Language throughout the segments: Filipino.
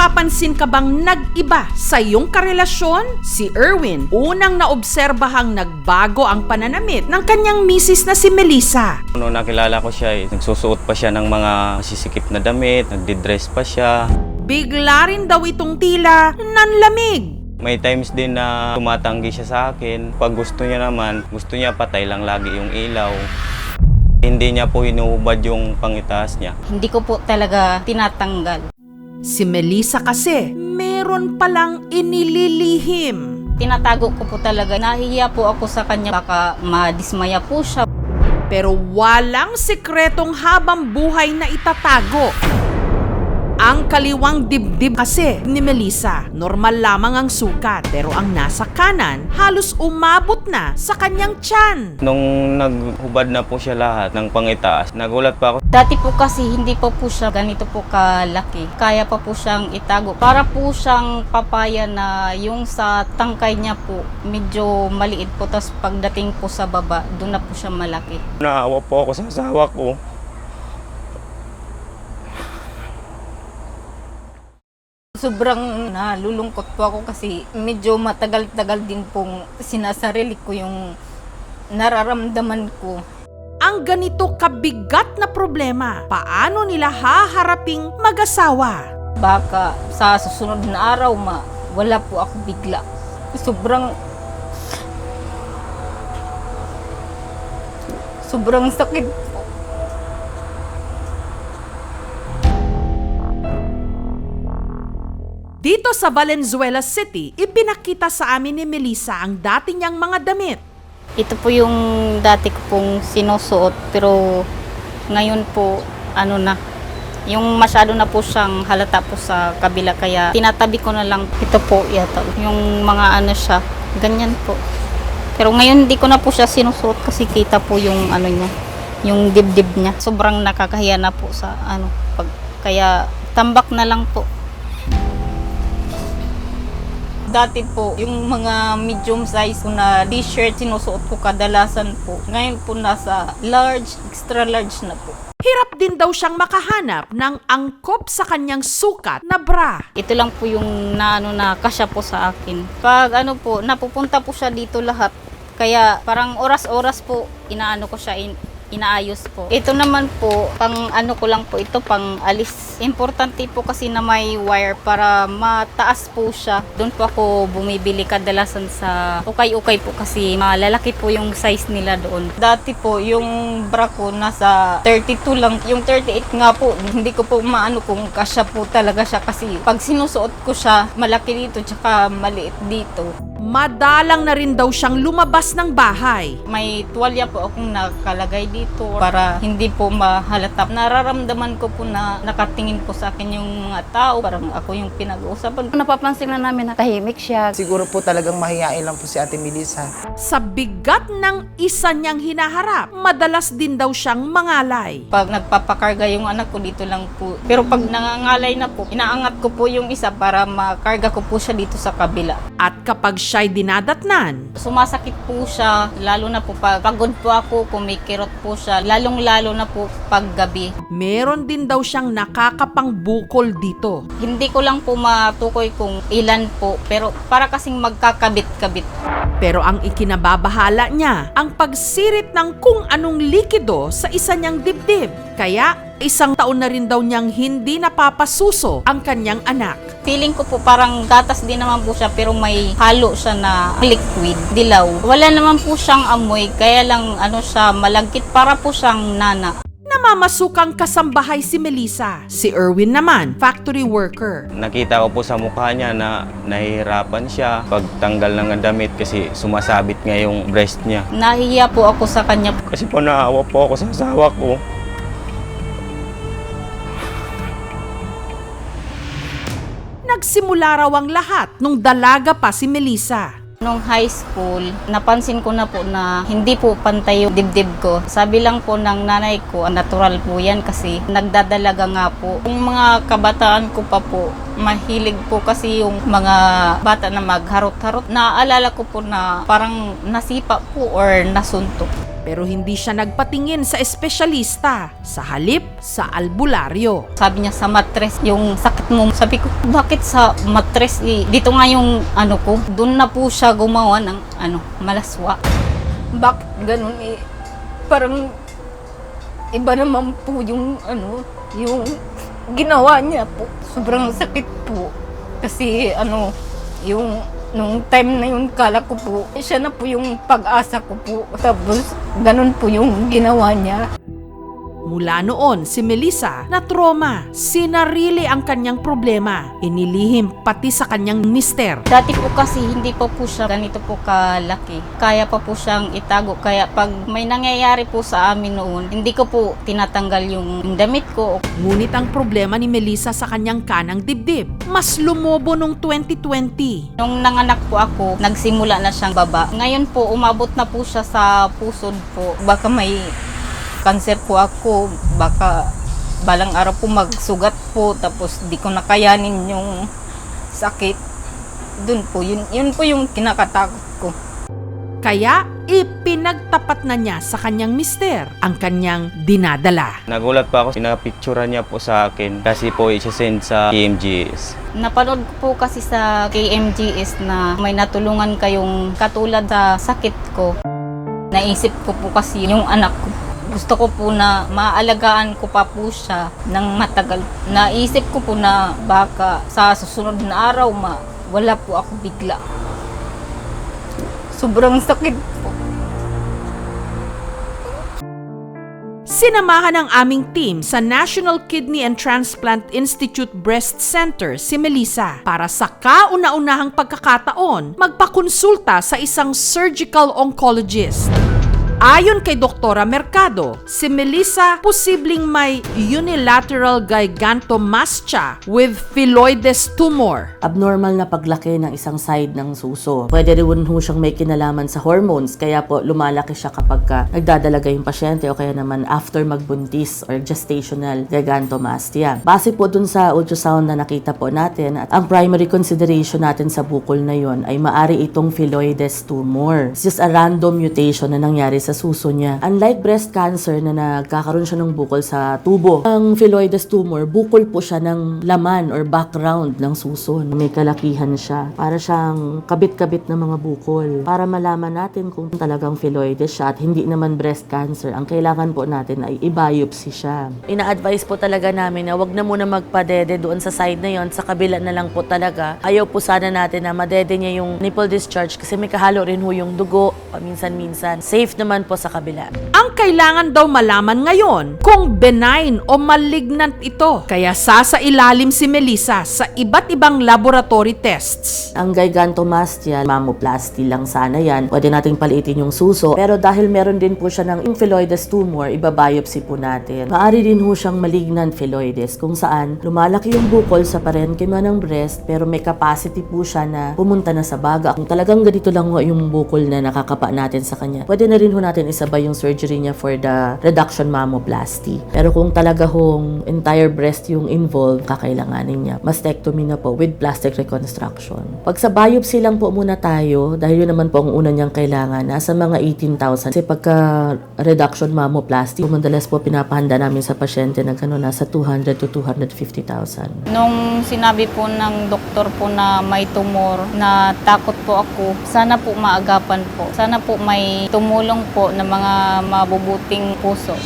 napapansin ka bang nag-iba sa iyong karelasyon? Si Erwin, unang naobserbahang nagbago ang pananamit ng kanyang misis na si Melissa. Noong nakilala ko siya, nagsusuot pa siya ng mga masisikip na damit, nagdi-dress pa siya. Bigla rin daw itong tila nanlamig. May times din na tumatanggi siya sa akin. Pag gusto niya naman, gusto niya patay lang lagi yung ilaw. Hindi niya po hinuhubad yung pangitaas niya. Hindi ko po talaga tinatanggal. Si Melissa kasi, meron palang inililihim. Tinatago ko po talaga. Nahihiya po ako sa kanya. Baka madismaya po siya. Pero walang sikretong habang buhay na itatago. Ang kaliwang dibdib kasi ni Melissa, normal lamang ang sukat, pero ang nasa kanan halos umabot na sa kanyang tiyan. Nung naghubad na po siya lahat ng pangitaas, nagulat pa ako. Dati po kasi hindi pa po siya ganito po kalaki. Kaya pa po siyang itago. Para po siyang papaya na yung sa tangkay niya po medyo maliit po. Tapos pagdating po sa baba, doon na po siya malaki. Naawa po ako sa asawa ko. Sobrang nalulungkot po ako kasi medyo matagal-tagal din pong sinasarili ko yung nararamdaman ko. Ang ganito kabigat na problema, paano nila haharaping mag-asawa? Baka sa susunod na araw wala po ako bigla. Sobrang sakit po. Dito sa Valenzuela City, ipinakita sa amin ni Melissa ang dati niyang mga damit. Ito po yung dati ko pong sinusuot pero ngayon po yung masyado na po siyang halata po sa kabila kaya tinatabi ko na lang. Ito po yata yung mga siya, ganyan po. Pero ngayon hindi ko na po siya sinusuot kasi kita po yung niya, yung dibdib niya. Sobrang nakakahiya na po sa kaya tambak na lang po. Dati po, yung mga medium size ko na t-shirt sinusuot ko kadalasan po. Ngayon po nasa large, extra large na po. Hirap din daw siyang makahanap ng angkop sa kanyang sukat na bra. Ito lang po yung na kasya po sa akin. Pag napupunta po siya dito lahat. Kaya parang oras-oras po ko siya inaayos po. Ito naman po, ko lang po ito, pang alis. Importante po kasi na may wire para mataas po siya. Doon po ako bumibili kadalasan sa ukay-ukay po kasi malalaki po yung size nila doon. Dati po, yung bra ko nasa 32 lang. Yung 38 nga po, hindi ko po kung kasya po talaga siya kasi pag sinusuot ko siya, malaki dito tsaka maliit dito. Madalang na rin daw siyang lumabas ng bahay. May tuwalya po akong nakalagay dito para hindi po mahalata. Nararamdaman ko po na nakatingin po sa akin yung mga tao. Parang ako yung pinag-uusapan. Napapansin na namin na tahimik siya. Siguro po talagang mahihain lang po si Ate Melissa. Sa bigat ng isa niyang hinaharap, madalas din daw siyang mangalay. Pag nagpapakarga yung anak ko, dito lang po. Pero pag nangangalay na po, inaangat ko po yung isa para makarga ko po siya dito sa kabila. At kapag siya'y dinadatnan, sumasakit po siya, lalo na po pag pagod po ako, kumikirot po siya, lalong-lalo na po pag gabi. meron din daw siyang nakakapangbukol dito. Hindi ko lang po matukoy kung ilan po, pero para kasing magkakabit-kabit. Pero ang ikinababahala niya, ang pagsirit ng kung anong likido sa isa niyang dibdib. Kaya, 1 taon na rin daw niyang hindi napapasuso ang kanyang anak. Feeling ko po parang gatas din naman po siya pero may halo siya na liquid, dilaw. Wala naman po siyang amoy, kaya lang siya malagkit para po siyang nana. Namamasukang kasambahay si Melissa. Si Erwin naman, factory worker. Nakita ko po sa mukha niya na nahihirapan siya pagtanggal ng damit kasi sumasabit nga yung breast niya. Nahihiya po ako sa kanya. Kasi po naawa po ako sa asawa ko. Nagsimula raw ang lahat nung dalaga pa si Melissa. Nung high school, napansin ko na po na hindi po pantay yung dibdib ko. Sabi lang po ng nanay ko, natural po yan kasi nagdadalaga nga po. Yung mga kabataan ko pa po, mahilig po kasi yung mga bata na magharot-harot. Naaalala ko po na parang nasipa po or nasuntok. Pero hindi siya nagpatingin sa espesyalista, sa halip sa albularyo. Sabi niya sa matres, yung sakit mo. Sabi ko, bakit sa matres? Dito nga yung ano ko. Doon na po siya gumawa ng malaswa. Bakit ganun parang iba naman po yung yung ginawa niya po. Sobrang sakit po. Kasi yung nung time na yun, kala ko po, siya na po yung pag-asa ko po. Tapos, ganun po yung ginawa niya. Mula noon, si Melissa na trauma. Sinarili ang kanyang problema. Inilihim pati sa kanyang mister. Dati po kasi hindi pa po siya ganito po kalaki. Kaya pa po siyang itago. Kaya pag may nangyayari po sa amin noon, hindi ko po tinatanggal yung damit ko. Ngunit ang problema ni Melissa sa kanyang kanang dibdib, mas lumobo nung 2020. Nung nanganak po ako, nagsimula na siyang baba. Ngayon po, umabot na po siya sa pusod po. Baka may cancer po ako, baka balang araw po magsugat po, tapos di ko nakayanin yung sakit. Dun po, yun po yung kinakatakot ko. Kaya ipinagtapat na niya sa kanyang mister ang kanyang dinadala. Nagulat pa ako, pinapicturean niya po sa akin kasi po i-send sa KMGS. Napanood ko po kasi sa KMGS na may natulungan kayong katulad sa sakit ko. Naisip ko po kasi yung anak ko. Gusto ko po na maalagaan ko pa po siya ng matagal. Naisip ko po na baka sa susunod na araw wala po ako bigla. Sobrang sakit po. Sinamahan ng aming team sa National Kidney and Transplant Institute Breast Center si Melissa para sa kauna-unahang pagkakataon magpakonsulta sa isang surgical oncologist. Ayon kay Doktora Mercado, si Melissa posibleng may unilateral gigantomastia with phylloides tumor. Abnormal na paglaki ng isang side ng suso. Pwede rin ho siyang may kinalaman sa hormones, kaya po lumalaki siya kapag nagdadalaga yung pasyente o kaya naman after magbuntis or gestational gigantomastia. Base po dun sa ultrasound na nakita po natin, at ang primary consideration natin sa bukol na yon ay maari itong phylloides tumor. It's just a random mutation na nangyari sa suso niya. Unlike breast cancer na nagkakaroon siya ng bukol sa tubo, ang phylloides tumor, bukol po siya ng laman or background ng suso. May kalakihan siya. Para siyang kabit-kabit na mga bukol. Para malaman natin kung talagang phylloides siya at hindi naman breast cancer, ang kailangan po natin ay i-biopsy siya. Ina-advise po talaga namin na wag na muna magpadede doon sa side na yon, sa kabila na lang po talaga. Ayaw po sana natin na madede niya yung nipple discharge kasi may kahalo rin ho yung dugo paminsan-minsan. Safe naman po sa kabila. Ang kailangan daw malaman ngayon kung benign o malignant ito. Kaya sasailalim si Melissa sa iba't ibang laboratory tests. Ang gigantomastia, mammoplasty lang sana yan. Pwede nating paliitin yung suso. Pero dahil meron din po siya ng phylloides tumor, ibabiopsy po natin. Maari din ho siyang malignant phylloides kung saan lumalaki yung bukol sa parenchyma ng breast pero may capacity po siya na pumunta na sa baga. Kung talagang ganito lang ho yung bukol na nakakapa natin sa kanya, pwede na rin ho natin isabay yung surgery niya for the reduction mammoplasty. Pero kung talaga hong entire breast yung involved, kakailanganin niya mastectomy na po with plastic reconstruction. Pag sa biopsy lang po muna tayo, dahil yun naman po ang una niyang kailangan, nasa mga 18,000. Kasi pagka reduction mammoplasty, madalas po pinapahanda namin sa pasyente na gano'n, nasa 200 to 250,000. Nung sinabi po ng doktor po na may tumor, na takot po ako, sana po maagapan po. Sana po may tumulong po ng mga mabubuting puso.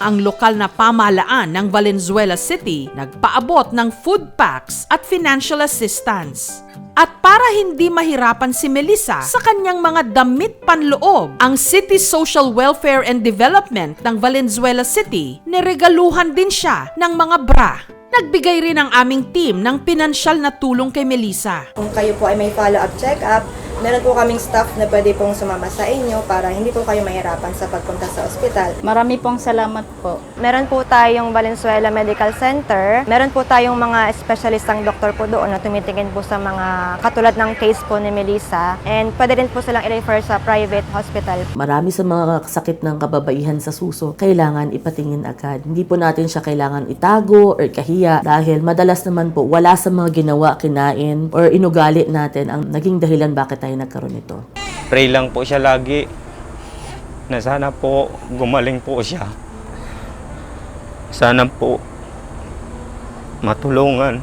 Ang lokal na pamahalaan ng Valenzuela City nagpaabot ng food packs at financial assistance. At para hindi mahirapan si Melissa sa kanyang mga damit panloob, ang City Social Welfare and Development ng Valenzuela City niregaluhan din siya ng mga bra. Nagbigay rin ang aming team ng pinansyal na tulong kay Melissa. Kung kayo po ay may follow-up check-up, meron po kaming staff na pwede pong sumama sa inyo para hindi po kayo mahirapan sa pagpunta sa ospital. Marami pong salamat po. Meron po tayong Valenzuela Medical Center. Meron po tayong mga espesyalistang doktor po doon na tumitingin po sa mga katulad ng case po ni Melissa. And pwede rin po silang i-refer sa private hospital. Marami sa mga sakit ng kababaihan sa suso, kailangan ipatingin agad. Hindi po natin siya kailangan itago or kahiya dahil madalas naman po wala sa mga ginawa, kinain or inugali natin ang naging dahilan bakit tayo nagkaroon nito. Pray lang po siya lagi. na sana po gumaling po siya. Sana po matulungan.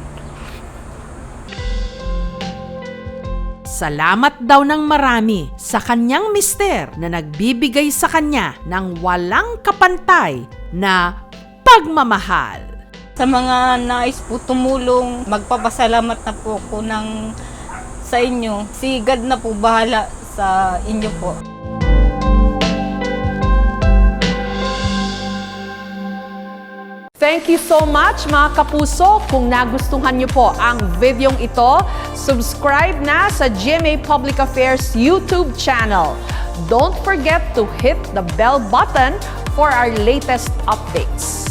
Salamat daw ng marami sa kanyang mister na nagbibigay sa kanya ng walang kapantay na pagmamahal. Sa mga nais po tumulong, magpapasalamat na po ko sa inyo. Si God na po bahala sa inyo po. Thank you so much mga kapuso. Kung nagustuhan niyo po ang videong ito, subscribe na sa GMA Public Affairs YouTube channel. Don't forget to hit the bell button for our latest updates.